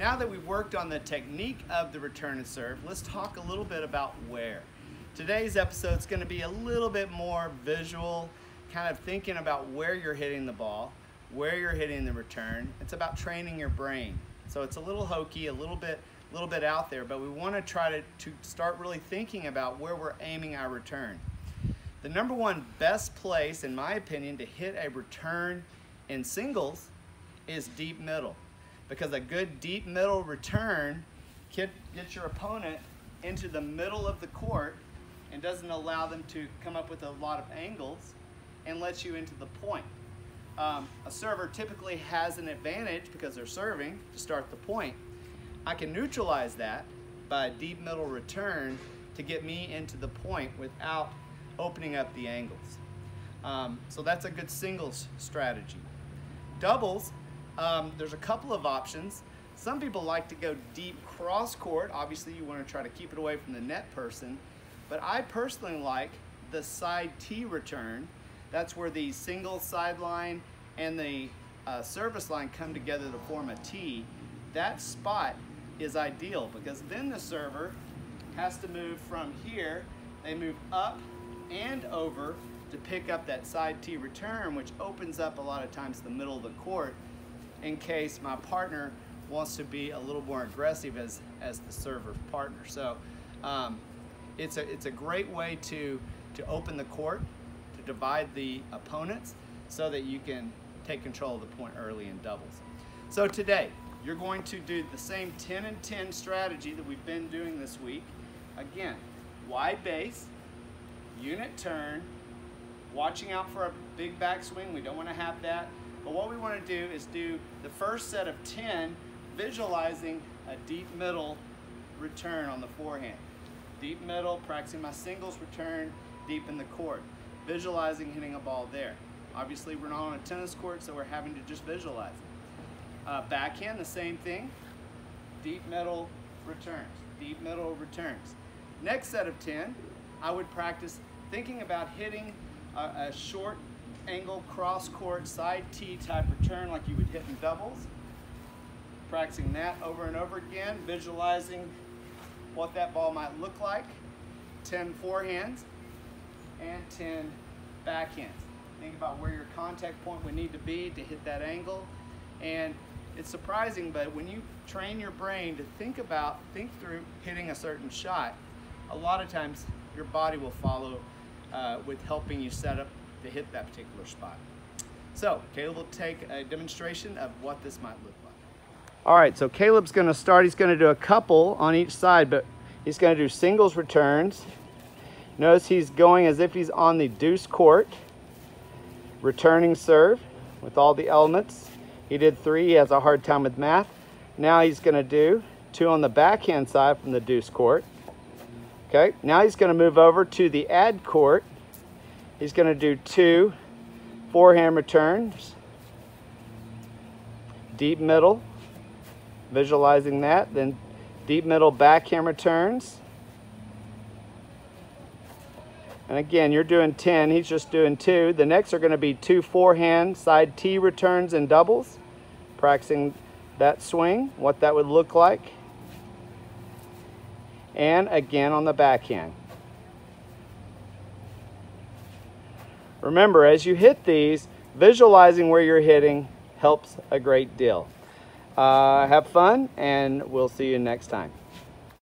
Now that we've worked on the technique of the return and serve, let's talk a little bit about where. Today's episode is going to be a little bit more visual, kind of thinking about where you're hitting the ball, where you're hitting the return. It's about training your brain. So it's a little hokey, a little bit out there, but we want to try to start really thinking about where we're aiming our return. The number one best place, in my opinion, to hit a return in singles is deep middle. Because a good deep middle return gets your opponent into the middle of the court and doesn't allow them to come up with a lot of angles and lets you into the point. A server typically has an advantage because they're serving to start the point. I can neutralize that by a deep middle return to get me into the point without opening up the angles. So that's a good singles strategy. Doubles, there's a couple of options. Some people like to go deep cross court. Obviously you want to try to keep it away from the net person, but I personally like the side tee return. That's where the single sideline and the service line come together to form a tee. That spot is ideal because then the server has to move from here. They move up and over to pick up that side tee return, which opens up a lot of times the middle of the court in case my partner wants to be a little more aggressive as the server's partner. So it's a great way to open the court, to divide the opponents so that you can take control of the point early in doubles. So today, you're going to do the same 10 and 10 strategy that we've been doing this week. Again, wide base, unit turn, watching out for a big backswing. We don't want to have that. But what we want to do is do the first set of 10, visualizing a deep middle return on the forehand. Deep middle, practicing my singles return deep in the court. Visualizing hitting a ball there. Obviously we're not on a tennis court, so we're having to just visualize it. Backhand, the same thing. Deep middle returns. Deep middle returns. Next set of 10, I would practice thinking about hitting a short angle cross court side tee type return like you would hit in doubles. Practicing that over and over again, visualizing what that ball might look like. 10 forehands and 10 backhands. Think about where your contact point would need to be to hit that angle. And it's surprising, but when you train your brain to think through hitting a certain shot, a lot of times your body will follow with helping you set up to hit that particular spot. So Caleb will take a demonstration of what this might look like. All right, so Caleb's going to start. He's going to do a couple on each side, but he's going to do singles returns. Notice he's going as if he's on the deuce court, returning serve with all the elements. He did 3. He has a hard time with math. Now he's going to do 2 on the backhand side from the deuce court. Okay, now he's going to move over to the ad court. He's going to do 2 forehand returns, deep middle, visualizing that, then deep middle backhand returns. And again, you're doing 10, he's just doing 2. The next are going to be 2 forehand side tee returns and doubles, practicing that swing, what that would look like. And again on the backhand. Remember, as you hit these, visualizing where you're hitting helps a great deal. Have fun, and we'll see you next time.